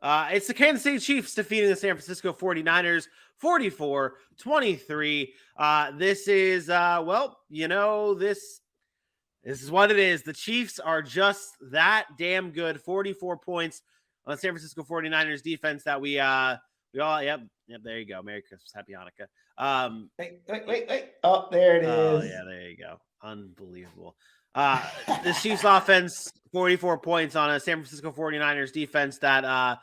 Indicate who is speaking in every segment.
Speaker 1: It's the Kansas City Chiefs defeating the San Francisco 49ers 44-23. This is, this is what it is. The Chiefs are just that damn good. 44 points on the San Francisco 49ers defense that we all, yep, there you go. Merry Christmas. Happy Hanukkah.
Speaker 2: Wait. Oh, there it
Speaker 1: Oh,
Speaker 2: is.
Speaker 1: yeah, there you go. Unbelievable. The Chiefs offense, 44 points on a San Francisco 49ers defense that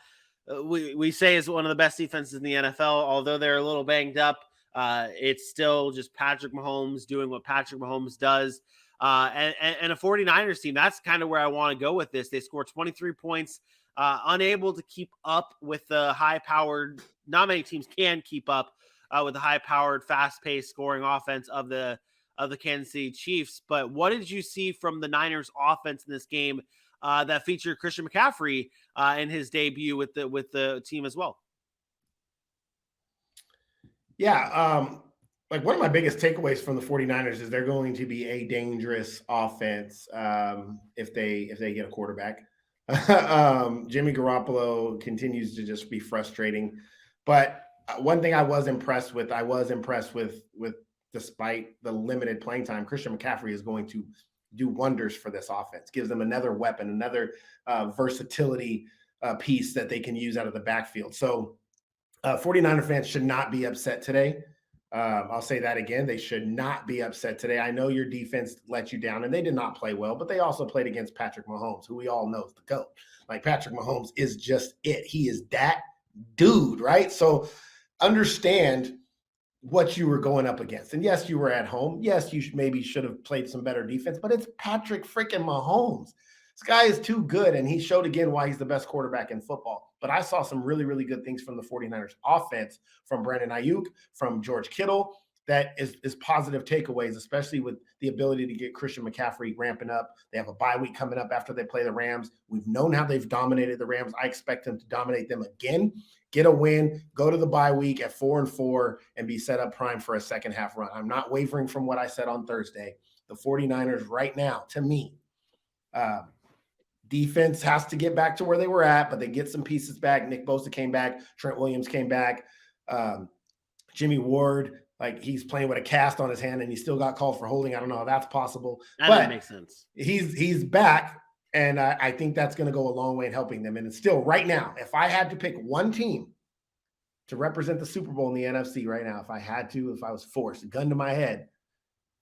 Speaker 1: we say is one of the best defenses in the NFL. Although they're a little banged up, it's still just Patrick Mahomes doing what Patrick Mahomes does. And a 49ers team, that's kind of where I want to go with this. They scored 23 points, unable to keep up with the high-powered, not many teams can keep up with the high-powered, fast-paced scoring offense of the Kansas City Chiefs. But what did you see from the Niners offense in this game that featured Christian McCaffrey in his debut with the team as well?
Speaker 2: Yeah, like one of my biggest takeaways from the 49ers is they're going to be a dangerous offense if they get a quarterback. Jimmy Garoppolo continues to just be frustrating. But one thing I was impressed with despite the limited playing time, Christian McCaffrey is going to do wonders for this offense. Gives them another weapon, another versatility piece that they can use out of the backfield. So 49er fans should not be upset today. I'll say that again. They should not be upset today. I know your defense let you down, and they did not play well, but they also played against Patrick Mahomes, who we all know is the GOAT. Like, Patrick Mahomes is just it. He is that dude, right? So understand what you were going up against. And yes, you were at home. Yes, you maybe should have played some better defense, but it's Patrick freaking Mahomes. This guy is too good, and he showed again why he's the best quarterback in football. But I saw some really, really good things from the 49ers offense, from Brandon Ayuk, from George Kittle. That is positive takeaways, especially with the ability to get Christian McCaffrey ramping up. They have a bye week coming up after they play the Rams. We've known how they've dominated the Rams. I expect them to dominate them again, get a win, go to the bye week at 4-4, and be set up prime for a second half run. I'm not wavering from what I said on Thursday. The 49ers right now, to me, defense has to get back to where they were at, but they get some pieces back. Nick Bosa came back. Trent Williams came back. Jimmy Ward, like, he's playing with a cast on his hand, and he still got called for holding. I don't know how that's possible.
Speaker 1: That doesn't make sense.
Speaker 2: He's back, and I think that's going to go a long way in helping them. And it's still, right now, if I had to pick one team to represent the Super Bowl in the NFC right now, if I was forced, a gun to my head,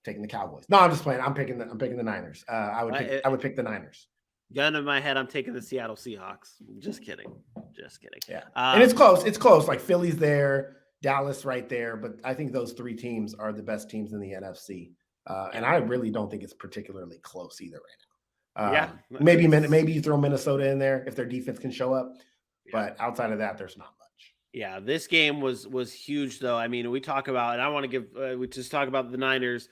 Speaker 2: taking the Cowboys. No, I'm just playing. I'm picking the Niners. I would pick the Niners.
Speaker 1: Gun in my head, I'm taking the Seattle Seahawks. Just kidding.
Speaker 2: Yeah, and it's close. It's close. Like, Philly's there, Dallas right there, but I think those three teams are the best teams in the NFC. And I really don't think it's particularly close either right now. Maybe you throw Minnesota in there if their defense can show up, but outside of that, there's not much.
Speaker 1: Yeah, this game was huge, though. I mean, we talk about, and I want to give, we just talk about the Niners.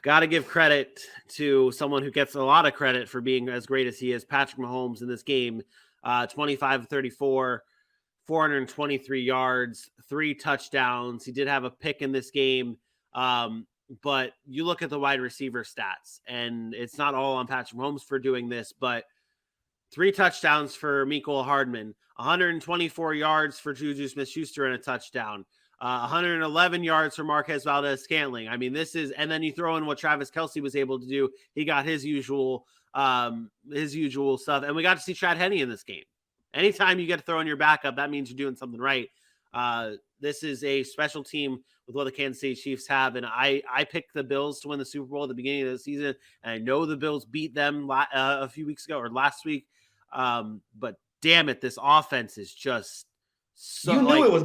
Speaker 1: Got to give credit to someone who gets a lot of credit for being as great as he is, Patrick Mahomes, in this game. 25-34, 423 yards, 3 touchdowns. He did have a pick in this game. But you look at the wide receiver stats, and it's not all on Patrick Mahomes for doing this, but 3 touchdowns for Mecole Hardman, 124 yards for Juju Smith-Schuster and a touchdown. 111 yards for Marquez Valdes-Scantling. I mean, this is, and then you throw in what Travis Kelce was able to do. He got his usual stuff, and we got to see Chad Henne in this game. Anytime you get to throw in your backup, that means you're doing something right. This is a special team with what the Kansas City Chiefs have, and I picked the Bills to win the Super Bowl at the beginning of the season, and I know the Bills beat them a few weeks ago or last week. But damn it, this offense is just.
Speaker 2: So, you knew it was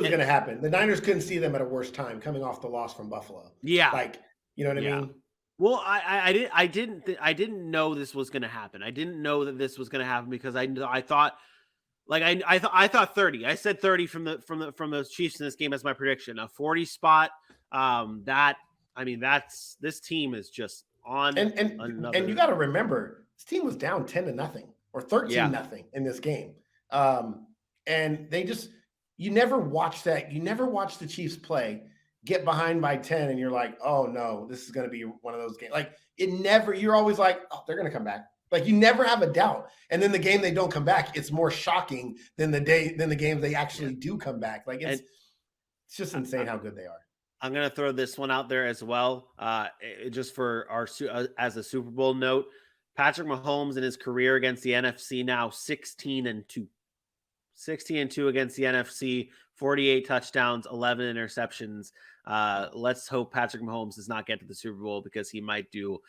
Speaker 2: gonna happen. The Niners couldn't see them at a worse time coming off the loss from Buffalo.
Speaker 1: Yeah,
Speaker 2: like, you know what I mean.
Speaker 1: Well, I didn't know this was gonna happen. I didn't know that this was gonna happen because I thought, like, I thought 30. I said 30 from the Chiefs in this game as my prediction. A 40 spot. This team is just on.
Speaker 2: And you got to remember, this team was down 10-0 or 13-0 in this game. And you never watch that. You never watch the Chiefs play, get behind by 10, and you're like, oh no, this is going to be one of those games. Like, you're always like, oh, they're going to come back. Like you never have a doubt. And then the game they don't come back, it's more shocking than the games they actually do come back. Like it's just insane how good they are.
Speaker 1: I'm going to throw this one out there as well. Just for our as a Super Bowl note, Patrick Mahomes in his career against the NFC now 16-2. 16-2 against the NFC, 48 touchdowns, 11 interceptions. Let's hope Patrick Mahomes does not get to the Super Bowl because he might do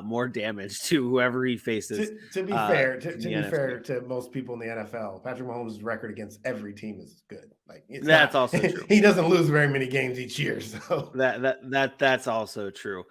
Speaker 1: more damage to whoever he faces.
Speaker 2: To be fair, to be fair to most people in the NFL, Patrick Mahomes' record against every team is good. Like
Speaker 1: that's also true.
Speaker 2: He doesn't lose very many games each year, so
Speaker 1: that's also true.